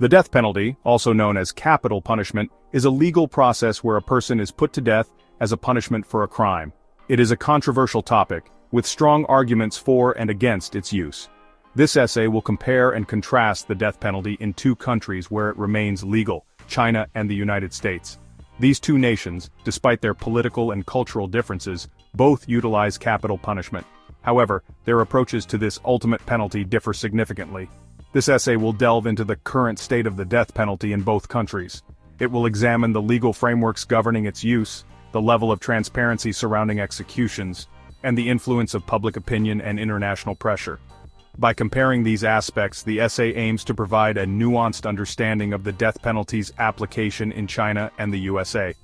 The death penalty, also known as capital punishment, is a legal process where a person is put to death as a punishment for a crime. It is a controversial topic, with strong arguments for and against its use. This essay will compare and contrast the death penalty in two countries where it remains legal, China and the United States. These two nations, despite their political and cultural differences, both utilize capital punishment. However, their approaches to this ultimate penalty differ significantly. This essay will delve into the current state of the death penalty in both countries. It will examine the legal frameworks governing its use, the level of transparency surrounding executions, and the influence of public opinion and international pressure. By comparing these aspects, the essay aims to provide a nuanced understanding of the death penalty's application in China and the USA.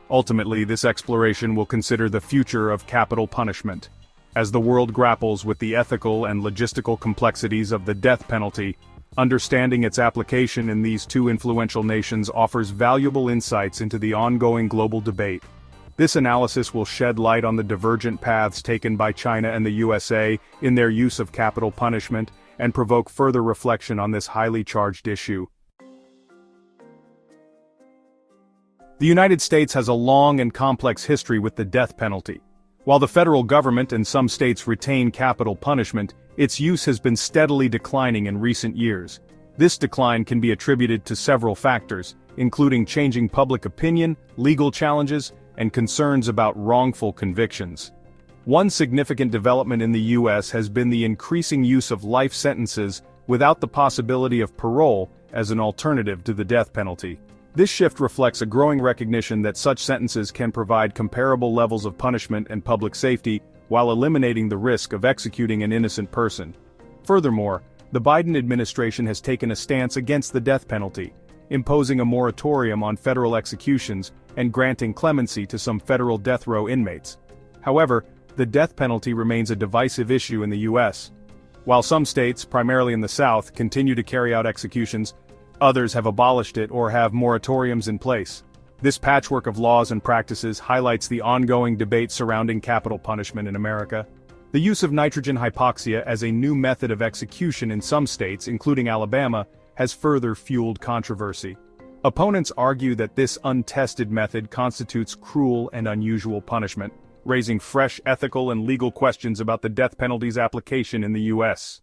Ultimately, this exploration will consider the future of capital punishment. As the world grapples with the ethical and logistical complexities of the death penalty, understanding its application in these two influential nations offers valuable insights into the ongoing global debate. This analysis will shed light on the divergent paths taken by China and the USA in their use of capital punishment and provoke further reflection on this highly charged issue. The United States has a long and complex history with the death penalty. While the federal government and some states retain capital punishment, its use has been steadily declining in recent years. This decline can be attributed to several factors, including changing public opinion, legal challenges, and concerns about wrongful convictions. One significant development in the U.S. has been the increasing use of life sentences without the possibility of parole as an alternative to the death penalty. This shift reflects a growing recognition that such sentences can provide comparable levels of punishment and public safety while eliminating the risk of executing an innocent person. Furthermore, the Biden administration has taken a stance against the death penalty, imposing a moratorium on federal executions and granting clemency to some federal death row inmates. However, the death penalty remains a divisive issue in the U.S. While some states, primarily in the South, continue to carry out executions, others have abolished it or have moratoriums in place. This patchwork of laws and practices highlights the ongoing debate surrounding capital punishment in America. The use of nitrogen hypoxia as a new method of execution in some states, including Alabama, has further fueled controversy. Opponents argue that this untested method constitutes cruel and unusual punishment, raising fresh ethical and legal questions about the death penalty's application in the U.S.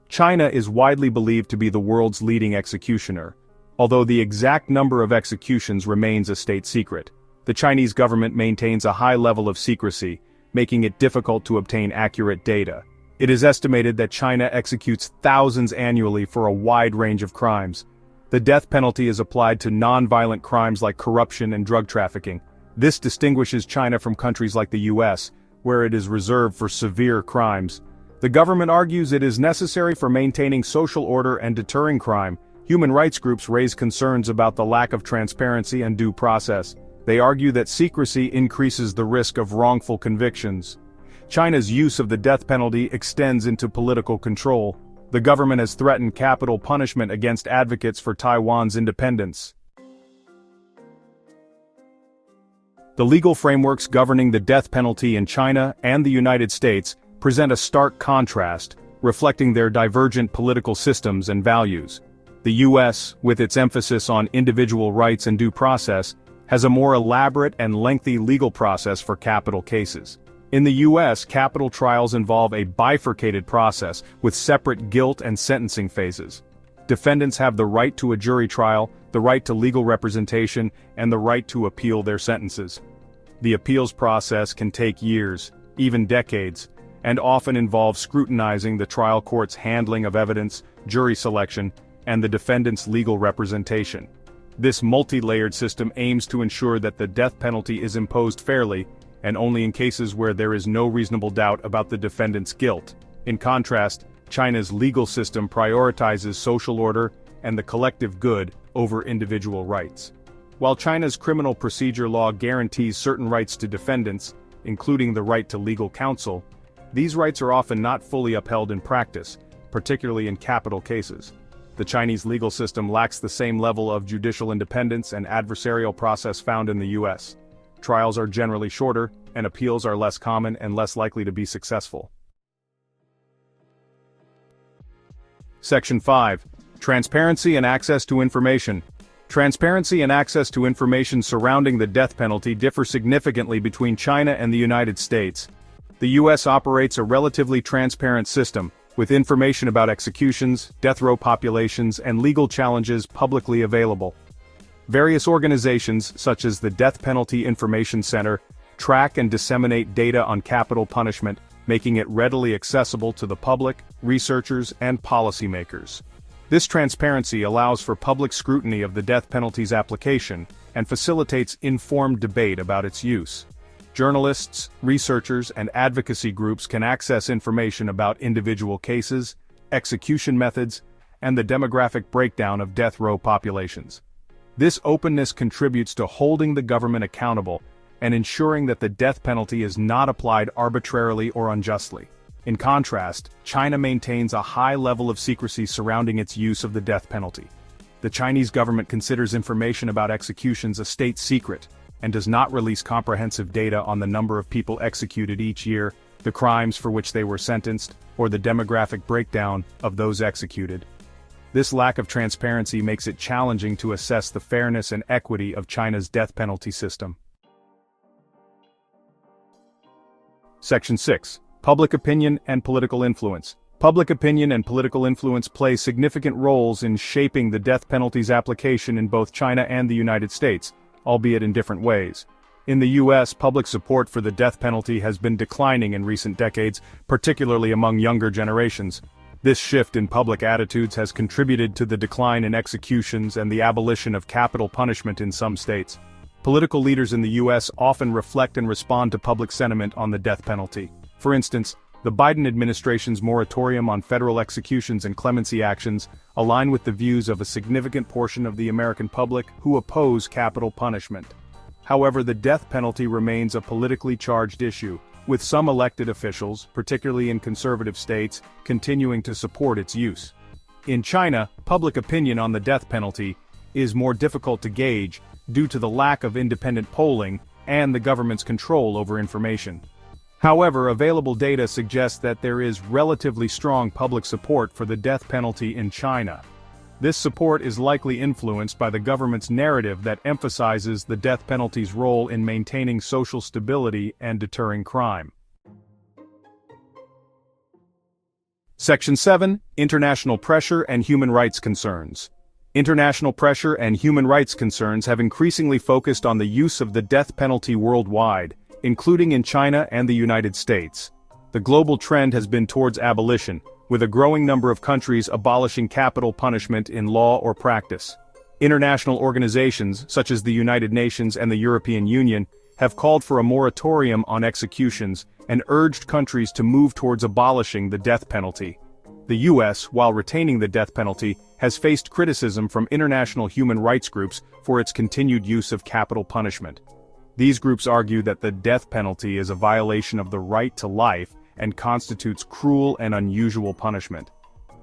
China is widely believed to be the world's leading executioner. Although the exact number of executions remains a state secret, the Chinese government maintains a high level of secrecy, making it difficult to obtain accurate data. It is estimated that China executes thousands annually for a wide range of crimes. The death penalty is applied to non-violent crimes like corruption and drug trafficking. This distinguishes China from countries like the U.S., where it is reserved for severe crimes. The government argues it is necessary for maintaining social order and deterring crime. Human rights groups raise concerns about the lack of transparency and due process. They argue that secrecy increases the risk of wrongful convictions. China's use of the death penalty extends into political control. The government has threatened capital punishment against advocates for Taiwan's independence. The legal frameworks governing the death penalty in China and the United States present a stark contrast, reflecting their divergent political systems and values. The U.S., with its emphasis on individual rights and due process, has a more elaborate and lengthy legal process for capital cases. In the U.S., capital trials involve a bifurcated process with separate guilt and sentencing phases. Defendants have the right to a jury trial, the right to legal representation, and the right to appeal their sentences. The appeals process can take years, even decades, and often involves scrutinizing the trial court's handling of evidence, jury selection, and the defendant's legal representation. This multi-layered system aims to ensure that the death penalty is imposed fairly, and only in cases where there is no reasonable doubt about the defendant's guilt. In contrast, China's legal system prioritizes social order and the collective good over individual rights. While China's criminal procedure law guarantees certain rights to defendants, including the right to legal counsel, these rights are often not fully upheld in practice, particularly in capital cases. The Chinese legal system lacks the same level of judicial independence and adversarial process found in the U.S. Trials are generally shorter, and appeals are less common and less likely to be successful. Section 5. Transparency and access to information. Transparency and access to information surrounding the death penalty differ significantly between China and the United States. The U.S. operates a relatively transparent system, with information about executions, death row populations, and legal challenges publicly available. Various organizations, such as the Death Penalty Information Center, track and disseminate data on capital punishment, making it readily accessible to the public, researchers, and policymakers. This transparency allows for public scrutiny of the death penalty's application and facilitates informed debate about its use. Journalists, researchers, and advocacy groups can access information about individual cases, execution methods, and the demographic breakdown of death row populations. This openness contributes to holding the government accountable and ensuring that the death penalty is not applied arbitrarily or unjustly. In contrast, China maintains a high level of secrecy surrounding its use of the death penalty. The Chinese government considers information about executions a state secret, and does not release comprehensive data on the number of people executed each year, the crimes for which they were sentenced, or the demographic breakdown of those executed. This lack of transparency makes it challenging to assess the fairness and equity of China's death penalty system. Section 6. Public opinion and political influence. Public opinion and political influence play significant roles in shaping the death penalty's application in both China and the United States, albeit in different ways. In the U.S., public support for the death penalty has been declining in recent decades, particularly among younger generations. This shift in public attitudes has contributed to the decline in executions and the abolition of capital punishment in some states. Political leaders in the U.S. often reflect and respond to public sentiment on the death penalty. For instance, the Biden administration's moratorium on federal executions and clemency actions align with the views of a significant portion of the American public who oppose capital punishment. However, the death penalty remains a politically charged issue, with some elected officials, particularly in conservative states, continuing to support its use. In China, public opinion on the death penalty is more difficult to gauge due to the lack of independent polling and the government's control over information. However, available data suggests that there is relatively strong public support for the death penalty in China. This support is likely influenced by the government's narrative that emphasizes the death penalty's role in maintaining social stability and deterring crime. Section 7. International pressure and human rights concerns. International pressure and human rights concerns have increasingly focused on the use of the death penalty worldwide, including in China and the United States. The global trend has been towards abolition, with a growing number of countries abolishing capital punishment in law or practice. International organizations, such as the United Nations and the European Union, have called for a moratorium on executions and urged countries to move towards abolishing the death penalty. The U.S., while retaining the death penalty, has faced criticism from international human rights groups for its continued use of capital punishment. These groups argue that the death penalty is a violation of the right to life and constitutes cruel and unusual punishment.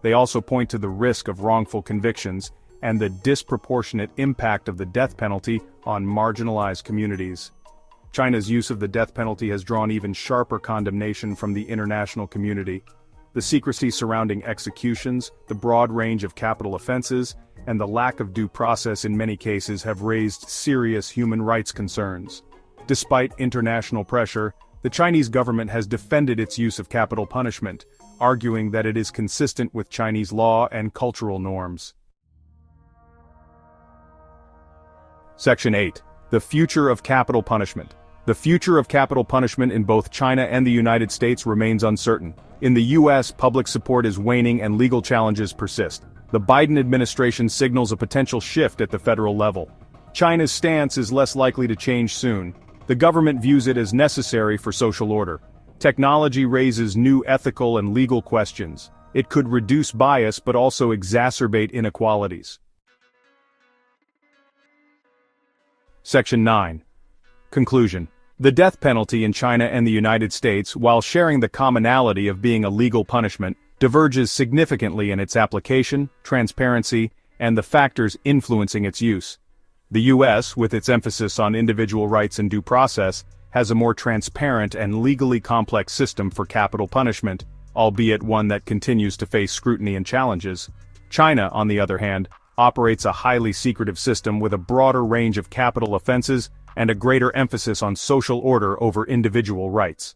They also point to the risk of wrongful convictions and the disproportionate impact of the death penalty on marginalized communities. China's use of the death penalty has drawn even sharper condemnation from the international community. The secrecy surrounding executions, the broad range of capital offenses, and the lack of due process in many cases have raised serious human rights concerns. Despite international pressure, the Chinese government has defended its use of capital punishment, arguing that it is consistent with Chinese law and cultural norms. Section 8. The future of capital punishment. The future of capital punishment in both China and the United States remains uncertain. In the U.S., public support is waning and legal challenges persist. The Biden administration signals a potential shift at the federal level. China's stance is less likely to change soon. The government views it as necessary for social order. Technology raises new ethical and legal questions. It could reduce bias but also exacerbate inequalities. Section 9. Conclusion. The death penalty in China and the United States, while sharing the commonality of being a legal punishment, diverges significantly in its application, transparency, and the factors influencing its use. The U.S., with its emphasis on individual rights and due process, has a more transparent and legally complex system for capital punishment, albeit one that continues to face scrutiny and challenges. China, on the other hand, operates a highly secretive system with a broader range of capital offenses and a greater emphasis on social order over individual rights.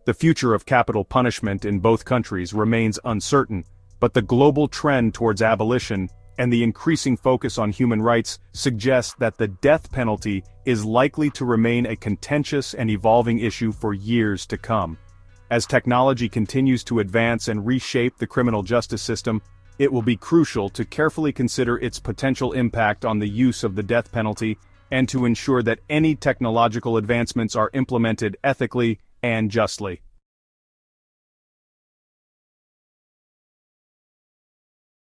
The future of capital punishment in both countries remains uncertain, but the global trend towards abolition and the increasing focus on human rights suggests that the death penalty is likely to remain a contentious and evolving issue for years to come. As technology continues to advance and reshape the criminal justice system, it will be crucial to carefully consider its potential impact on the use of the death penalty and to ensure that any technological advancements are implemented ethically and justly.